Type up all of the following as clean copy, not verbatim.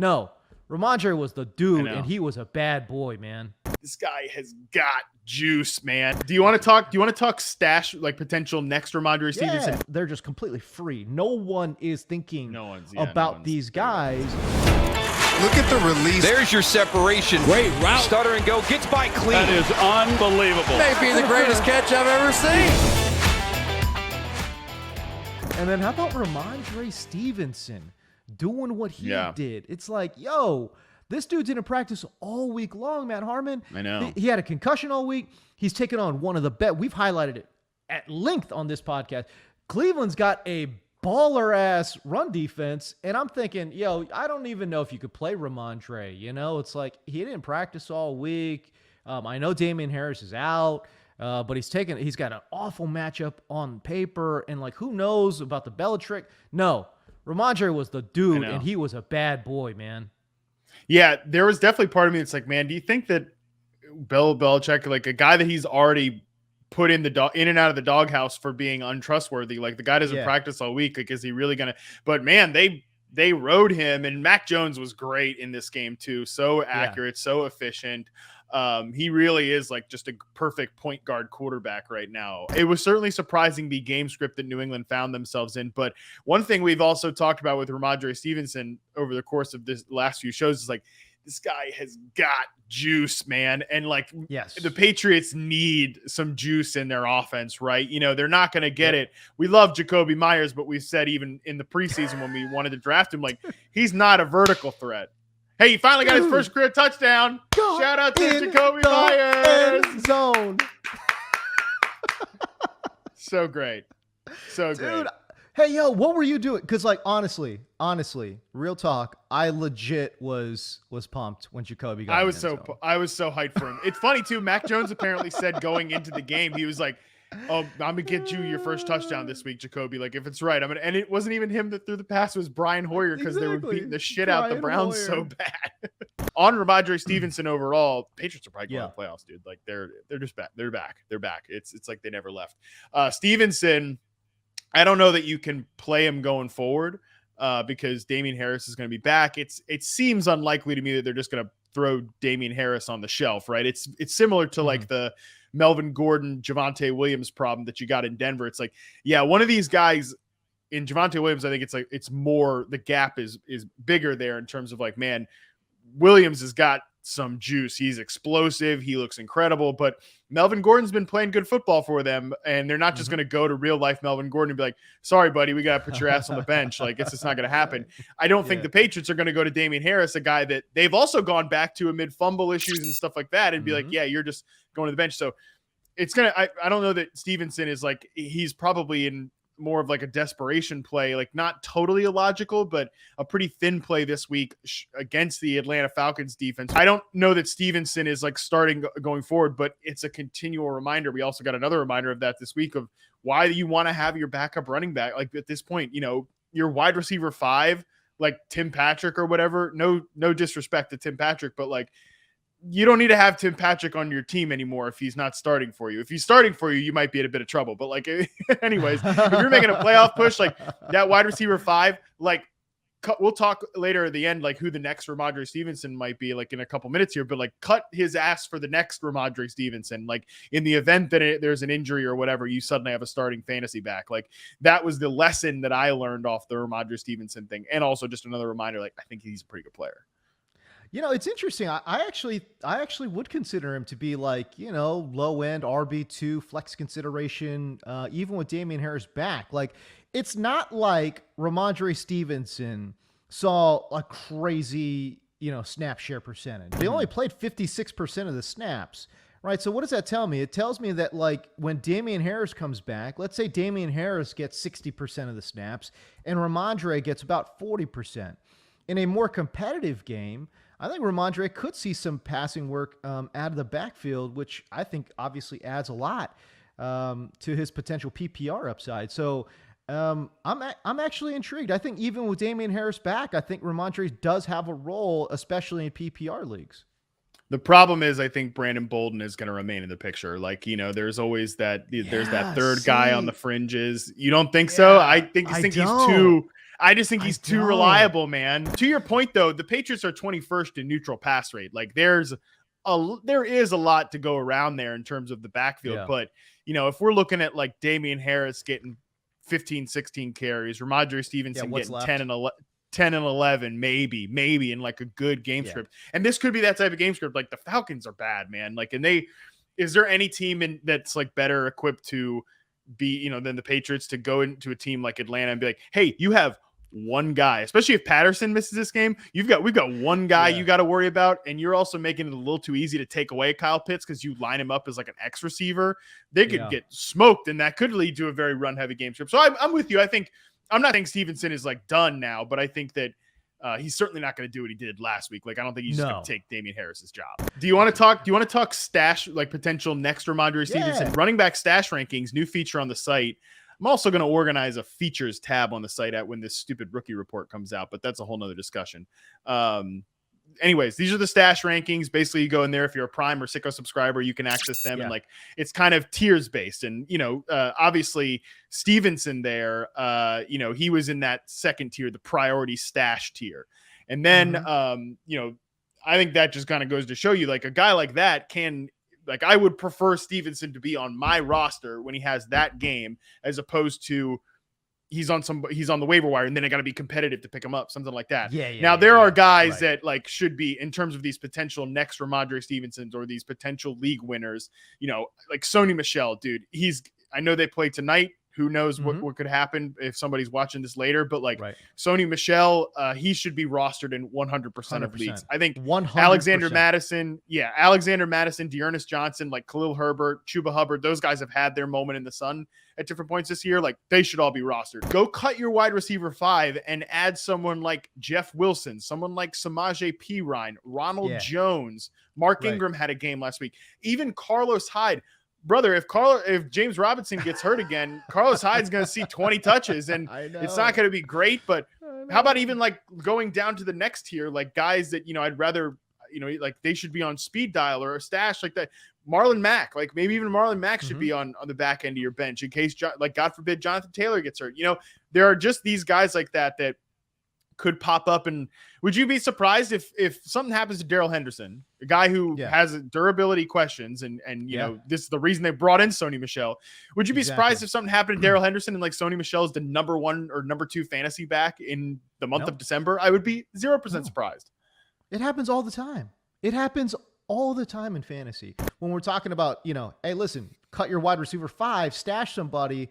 No, Rhamondre was the dude, and he was a bad boy, man. This guy has got juice, man. Do you want to talk stash, like potential next Rhamondre Stevenson? Yeah, they're just completely free. No one is thinking about these guys. Look at the release. There's your separation. Great route. Stutter and go. Gets by clean. That is unbelievable. Maybe the greatest catch I've ever seen. And then how about Rhamondre Stevenson doing what he did? It's like, yo, this dude didn't practice all week long, man. Harmon. I know. He had a concussion all week. He's taken on one of the best. We've highlighted it at length on this podcast. Cleveland's got a baller-ass run defense, and I'm thinking, yo, I don't even know if you could play Rhamondre. You know, it's like he didn't practice all week. I know Damian Harris is out, but he's got an awful matchup on paper, and like, who knows about the Belichick? No, Rhamondre was the dude, and he was a bad boy, man. Yeah, there was definitely part of me that's like, man, do you think that Bill Belichick, like a guy that he's already put in and out of the doghouse for being untrustworthy, like the guy doesn't practice all week, like is he really gonna? But man, they rode him, and Mac Jones was great in this game too. So accurate, so efficient. He really is like just a perfect point guard quarterback right now. It was certainly surprising the game script that New England found themselves in. But one thing we've also talked about with Rhamondre Stevenson over the course of this last few shows is like, this guy has got juice, man. And like, the Patriots need some juice in their offense, right? You know, they're not going to get it. We love Jacoby Myers, but we've said even in the preseason when we wanted to draft him, like, he's not a vertical threat. Hey, he finally got his first career touchdown. Shout out to Jacoby Myers. End zone. So great. So great. Hey, yo, what were you doing? Because, like, honestly, real talk, I legit was pumped when Jacoby got. I was so hyped for him. It's funny too. Mac Jones apparently said going into the game, he was like, "Oh, I'm gonna get you your first touchdown this week, Jacoby. Like, if it's right, I'm gonna." And it wasn't even him that threw the pass; it was Brian Hoyer, because they were beating the shit out the Browns so bad. On Rhamondre Stevenson overall, Patriots are probably going to the playoffs, dude. Like they're just back. They're back. It's like they never left. Stevenson, I don't know that you can play him going forward because Damian Harris is going to be back. It seems unlikely to me that they're just going to throw Damian Harris on the shelf, right? It's similar to like the Melvin Gordon, Javonte Williams problem that you got in Denver. It's like, yeah, one of these guys in Javonte Williams, I think it's like it's more, the gap is bigger there in terms of like, man, Williams has got some juice. He's explosive. He looks incredible, but Melvin Gordon's been playing good football for them, and they're not just going to go to real life Melvin Gordon and be like, sorry, buddy, we got to put your ass on the bench. Like, it's just not going to happen. I don't think the Patriots are going to go to Damian Harris, a guy that they've also gone back to amid fumble issues and stuff like that, and be like, yeah, you're just going to the bench. So it's going to, I don't know that Stevenson is like, he's probably in more of like a desperation play, like not totally illogical, but a pretty thin play this week against the Atlanta Falcons defense. I don't know that Stevenson is like starting going forward, but it's a continual reminder. We also got another reminder of that this week of why you want to have your backup running back. Like at this point, you know, your wide receiver 5, like Tim Patrick or whatever, no disrespect to Tim Patrick, but like, you don't need to have Tim Patrick on your team anymore if he's not starting for you. If he's starting for you, you might be in a bit of trouble. But like, anyways, if you're making a playoff push, like that wide receiver 5, like we'll talk later at the end, like who the next Rhamondre Stevenson might be, like in a couple minutes here, but like cut his ass for the next Rhamondre Stevenson. Like in the event that there's an injury or whatever, you suddenly have a starting fantasy back. Like that was the lesson that I learned off the Rhamondre Stevenson thing. And also just another reminder, like I think he's a pretty good player. You know, it's interesting. I actually would consider him to be like, you know, low end RB2 flex consideration, even with Damian Harris back. Like, it's not like Rhamondre Stevenson saw a crazy, you know, snap share percentage. They only played 56% of the snaps, right? So what does that tell me? It tells me that like when Damian Harris comes back, let's say Damian Harris gets 60% of the snaps and Rhamondre gets about 40%. In a more competitive game, I think Rhamondre could see some passing work out of the backfield, which I think obviously adds a lot to his potential PPR upside. So I'm actually intrigued. I think even with Damian Harris back, I think Rhamondre does have a role, especially in PPR leagues. The problem is, I think Brandon Bolden is going to remain in the picture. Like, you know, there's always that, there's that third guy on the fringes. You don't think so? I think he's too, I just think he's too reliable, man. To your point, though, the Patriots are 21st in neutral pass rate. Like there is a lot to go around there in terms of the backfield. Yeah. But, if we're looking at like Damian Harris getting 15, 16 carries, Rhamondre Stevenson getting left? 10 and 11, maybe in like a good game script. And this could be that type of game script. Like the Falcons are bad, man. Like, is there any team that's like better equipped to be, than the Patriots to go into a team like Atlanta and be like, hey, you have one guy, especially if Patterson misses this game, we've got one guy you got to worry about. And you're also making it a little too easy to take away Kyle Pitts because you line him up as like an X receiver. They could get smoked, and that could lead to a very run heavy game script. So I'm with you. I'm not saying Stevenson is like done now, but I think that he's certainly not going to do what he did last week. Like, I don't think he's just going to take Damian Harris's job. Do you want to talk stash, like potential next Rhamondre Stevenson running back stash rankings, new feature on the site. I'm also going to organize a features tab on the site when this stupid rookie report comes out, but that's a whole nother discussion. Anyways, these are the stash rankings. Basically, you go in there. If you're a Prime or Sicko subscriber, you can access them. And like, it's kind of tiers based. And, obviously Stevenson there, he was in that second tier, the priority stash tier. And then, I think that just kind of goes to show you, like, a guy like that I would prefer Stevenson to be on my roster when he has that game, as opposed to he's on the waiver wire and then I got to be competitive to pick him up, something like that. Now there are guys that like should be, in terms of these potential next Rhamondre Stevensons or these potential league winners, like Sony Michel, dude. I know they play tonight. Who knows what could happen if somebody's watching this later, but like Sony Michel, he should be rostered in 100% of leagues. I think 100%. Alexander Madison, Dearness Johnson, like Khalil Herbert, Chuba Hubbard, those guys have had their moment in the sun at different points this year. Like, they should all be rostered. Go cut your wide receiver 5 and add someone like Jeff Wilson, someone like Samaje Perine, Ronald Jones. Mark Ingram had a game last week. Even Carlos Hyde. Brother, if James Robinson gets hurt again, Carlos Hyde's going to see 20 touches, and it's not going to be great. But how about even like going down to the next tier, like guys that, I'd rather, like they should be on speed dial or a stash like that. Marlon Mack, like maybe even Marlon Mack should be on the back end of your bench in case, like, God forbid, Jonathan Taylor gets hurt. There are just these guys like that could pop up. And would you be surprised if something happens to Darrell Henderson, a guy who has durability questions and this is the reason they brought in Sony Michel? Would you be surprised if something happened to Darrell Henderson and like Sony Michel is the number 1 or number 2 fantasy back in the month of December? I would be 0% surprised. It happens all the time. It happens all the time in fantasy. When we're talking about, hey, listen, cut your wide receiver 5, stash somebody.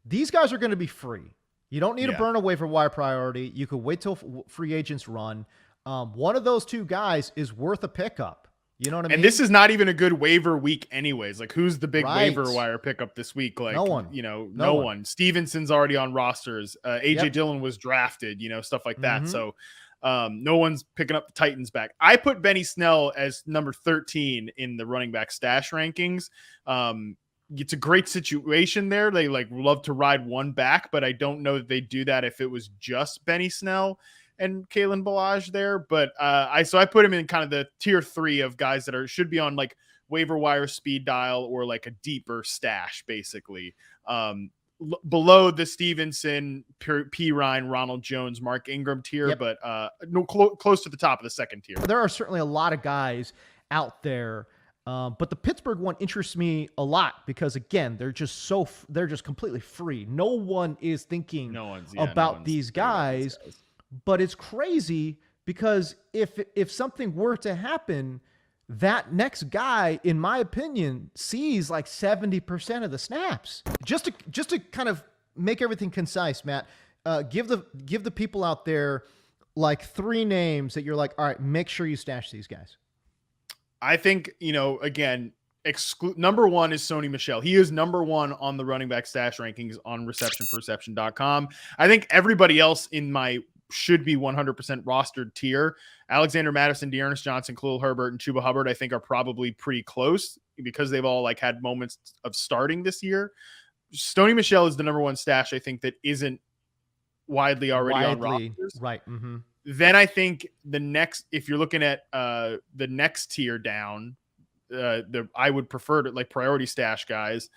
These guys are going to be free. You don't need to burn a waiver wire priority. You could wait till free agents run. One of those two guys is worth a pickup. You know what I mean? And this is not even a good waiver week anyways. Like, who's the big waiver wire pickup this week? Like, no one. No one. Stevenson's already on rosters. AJ Dillon was drafted, stuff like that. So no one's picking up the Titans back. I put Benny Snell as number 13 in the running back stash rankings. It's a great situation there. They like love to ride one back, but I don't know that they do that if it was just Benny Snell and Kalen Ballage there. But I put him in kind of the tier 3 of guys that should be on like waiver wire speed dial or like a deeper stash, basically. Below the Stevenson, Perine, Ronald Jones, Mark Ingram tier, but close to the top of the second tier. There are certainly a lot of guys out there. But the Pittsburgh one interests me a lot because, again, they're just completely free. No one is thinking about these guys, but it's crazy because if something were to happen, that next guy, in my opinion, sees like 70% of the snaps. Just to kind of make everything concise, Matt, give the people out there like 3 names that you're like, all right, make sure you stash these guys. I think, again, number 1 is Sony Michel. He is number 1 on the running back stash rankings on receptionperception.com. I think everybody else in my should be 100% rostered tier. Alexander Madison, Dearness Johnson, Khalil Herbert, and Chuba Hubbard, I think, are probably pretty close because they've all like had moments of starting this year. Sony Michel is the number 1 stash, I think, that isn't widely already on rosters. Right. Mm-hmm. Then I think if you're looking at the next tier down, I would prefer to like priority stash guys.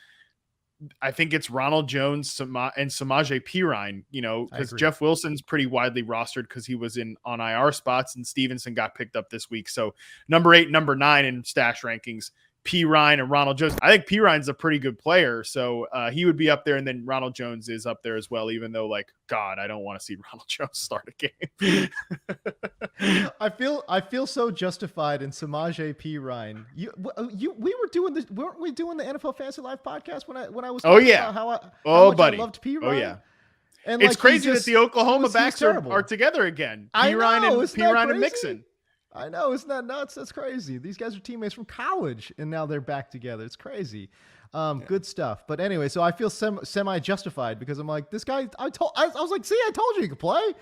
I think it's Ronald Jones and Samaje Perine, because Jeff Wilson's pretty widely rostered because he was on IR spots, and Stevenson got picked up this week. So number 8, number 9 in stash rankings, Perine and Ronald Jones. I think Perine's a pretty good player, so he would be up there, and then Ronald Jones is up there as well, even though, like, God, I don't want to see Ronald Jones start a game. I feel so justified in Samaje Perine. Weren't we doing the NFL Fantasy Live podcast when I was talking about how much I loved Perine? Oh yeah. And it's crazy that the Oklahoma backs are together again. Perine and Mixon. I know, isn't that nuts? That's crazy. These guys are teammates from college, and now they're back together. It's crazy. Good stuff. But anyway, so I feel semi justified because I'm like, this guy. I was like, see, I told you he could play.